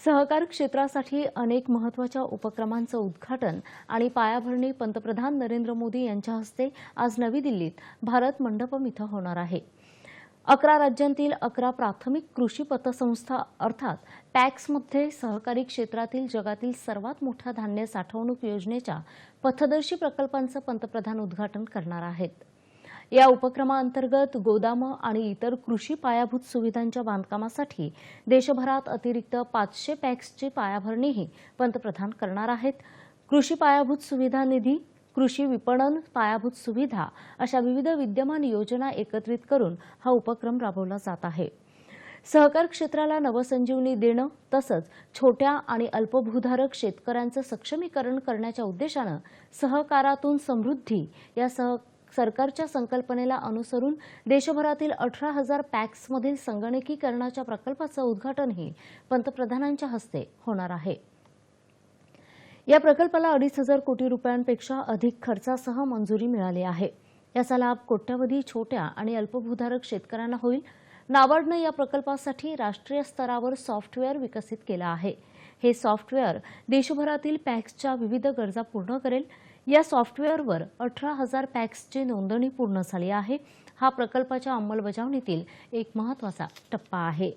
सहकार क्षेत्रासाठी अनेक महत्त्वाच्या उपक्रमांचं उद्घाटन आणि पायाभरणी पंतप्रधान नरेंद्र मोदी यांच्या हस्ते आज नवी दिल्लीत भारत मंडपम इथं होणार आहे। 11 राज्यांतील 11 प्राथमिक कृषी पतसंस्था अर्थात पॅक्समध्ये सहकारी क्षेत्रातील जगातील सर्वात मोठ्या धान्य साठवणूक योजनेच्या पथदर्शी प्रकल्पांचं पंतप्रधान उद्घाटन करणार आहेत। या उपक्रमाअंतर्गत गोदामं आणि इतर कृषी पायाभूत सुविधांच्या बांधकामासाठी देशभरात अतिरिक्त 500 पॅक्सची पायाभरणीही पंतप्रधान करणार आहेत। कृषी पायाभूत सुविधा निधी, कृषी विपणन पायाभूत सुविधा अशा विविध विद्यमान योजना एकत्रित करून हा उपक्रम राबवला जात आहे। सहकार क्षेत्राला नवसंजीवनी देणं तसंच छोट्या आणि अल्पभूधारक शेतकऱ्यांचं सक्षमीकरण करण्याच्या उद्देशानं सहकारातून समृद्धी या सरकारच्या संकल्पनेला अनुसरून देशभरातील 18,000 पॅक्समधील संगणकीकरणाच्या प्रकल्पाचं उद्घाटनही पंतप्रधानांच्या हस्ते होणार आहे। या प्रकल्पाला 2,500 कोटी रुपयांपेक्षा अधिक खर्चासह मंजुरी मिळाली आहे। याचा लाभ कोट्यवधी छोट्या आणि अल्पभूधारक शेतकऱ्यांना होईल। नाबार्डनं या प्रकल्पासाठी राष्ट्रीय स्तरावर सॉफ्टवेअर विकसित केलं आहे। हे सॉफ्टवेअर देशभरातील पॅक्सच्या विविध गरजा पूर्ण करेल। या सॉफ्टवेअरवर 18,000 पॅक्सची नोंदणी पूर्ण झाली आहे। हा प्रकल्पाच्या अंमलबजावणीतील एक महत्त्वाचा टप्पा आहे।